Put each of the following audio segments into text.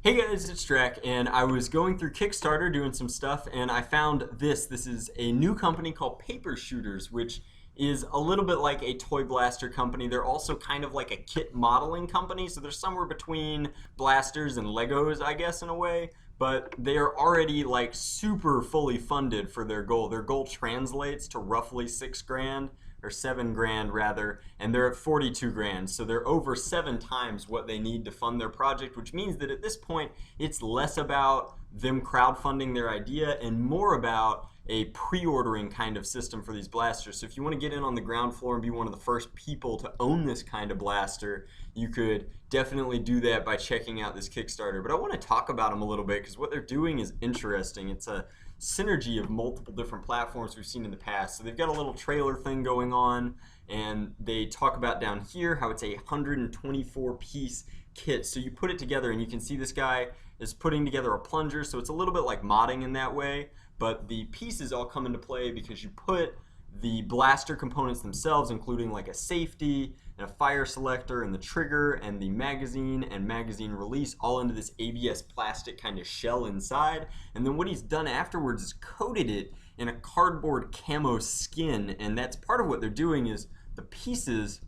Hey guys, it's Drac, and I was going through Kickstarter doing some stuff, and I found this. This is a new company called PaperShooters, which is a little bit like a toy blaster company. They're also kind of like a kit modeling company, so they're somewhere between blasters and Legos, I guess, in a way. But they are already like super fully funded for their goal. Their goal translates to roughly 6 grand or 7 grand rather, and they're at 42 grand. So they're over 7 times what they need to fund their project, which means that at this point, it's less about them crowdfunding their idea and more about a pre-ordering kind of system for these blasters. So if you want to get in on the ground floor and be one of the first people to own this kind of blaster, you could definitely do that by checking out this Kickstarter. But I want to talk about them a little bit because what they're doing is interesting. It's a synergy of multiple different platforms we've seen in the past. So they've got a little trailer thing going on, and they talk about down here how it's a 124 piece kit. So you put it together and you can see this guy is putting together a plunger, so it's a little bit like modding in that way, but the pieces all come into play because you put the blaster components themselves, including like a safety and a fire selector and the trigger and the magazine and magazine release, all into this ABS plastic kind of shell inside. And then what he's done afterwards is coated it in a cardboard camo skin, and that's part of what they're doing. Is the pieces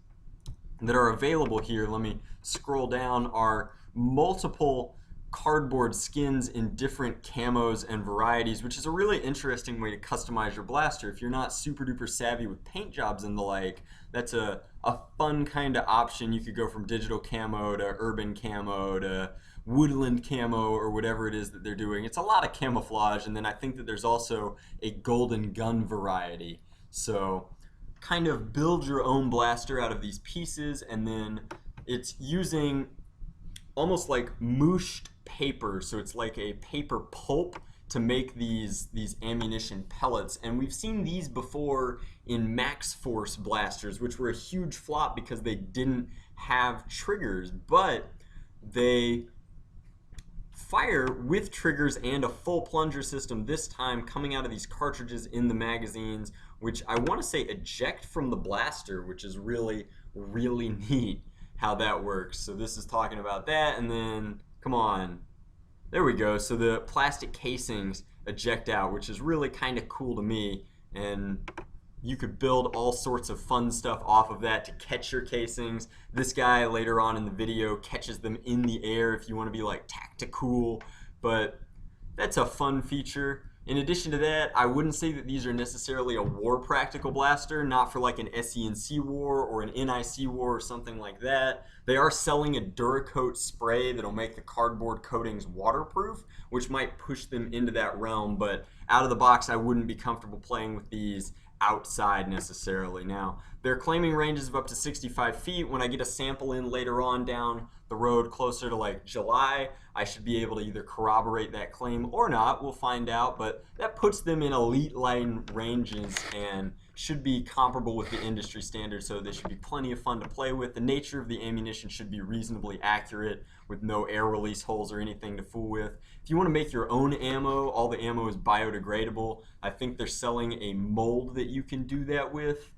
that are available here, let me scroll down, are multiple cardboard skins in different camos and varieties, which is a really interesting way to customize your blaster. If you're not super duper savvy with paint jobs and the like, that's a fun kind of option. You could go from digital camo to urban camo to woodland camo or whatever it is that they're doing. It's a lot of camouflage, and then I think that there's also a golden gun variety. So kind of build your own blaster out of these pieces, and then it's using almost like mooshed paper, so it's like a paper pulp to make these ammunition pellets. And we've seen these before in Max Force blasters, which were a huge flop because they didn't have triggers, but they fire with triggers and a full plunger system this time, coming out of these cartridges in the magazines, which I want to say eject from the blaster, which is really neat how that works. So this is talking about that, and then come on, there we go. So the plastic casings eject out, which is really kind of cool to me, and you could build all sorts of fun stuff off of that to catch your casings. This guy later on in the video catches them in the air if you want to be like tactical, but that's a fun feature. In addition to that, I wouldn't say that these are necessarily a war practical blaster, not for like an SENC war or an NIC war or something like that. They are selling a Duracoat spray that'll make the cardboard coatings waterproof, which might push them into that realm, but out of the box I wouldn't be comfortable playing with these outside necessarily. Now, they're claiming ranges of up to 65 feet. When I get a sample in later on down the road closer to like July, I should be able to either corroborate that claim or not. We'll find out, but that puts them in elite line ranges and should be comparable with the industry standard, so they should be plenty of fun to play with. The nature of the ammunition should be reasonably accurate with no air release holes or anything to fool with. If you want to make your own ammo, all the ammo is biodegradable. I think they're selling a mold that you can do that with.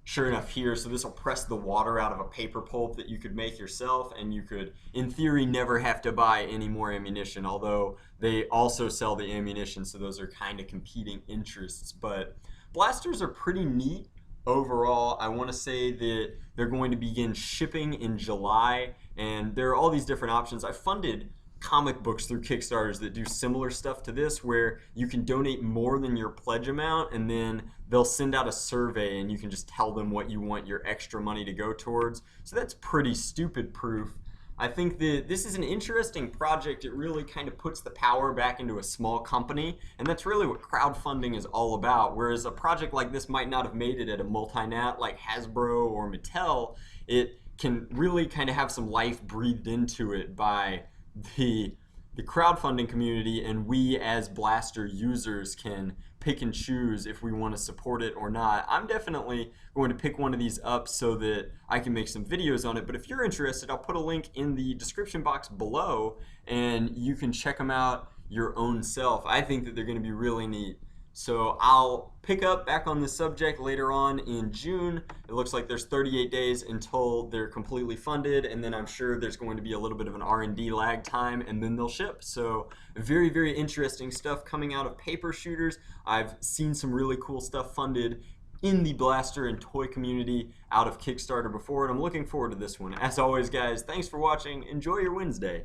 Sure enough here, so this will press the water out of a paper pulp that you could make yourself, and you could, in theory, never have to buy any more ammunition, although they also sell the ammunition, so those are kind of competing interests. But blasters are pretty neat overall. I want to say that they're going to begin shipping in July, and there are all these different options. I funded comic books through Kickstarters that do similar stuff to this, where you can donate more than your pledge amount, and then they'll send out a survey and you can just tell them what you want your extra money to go towards. So that's pretty stupid proof. I think that this is an interesting project. It really kind of puts the power back into a small company, and that's really what crowdfunding is all about. Whereas a project like this might not have made it at a multi-nat like Hasbro or Mattel, it can really kind of have some life breathed into it by the crowdfunding community, and we as blaster users can pick and choose if we want to support it or not. I'm definitely going to pick one of these up so that I can make some videos on it, but if you're interested, I'll put a link in the description box below and you can check them out your own self. I think that they're going to be really neat. So I'll pick up back on this subject later on in June. It looks like there's 38 days until they're completely funded, and then I'm sure there's going to be a little bit of an R&D lag time, and then they'll ship. So very, very interesting stuff coming out of PaperShooters. I've seen some really cool stuff funded in the blaster and toy community out of Kickstarter before, and I'm looking forward to this one. As always, guys, thanks for watching. Enjoy your Wednesday.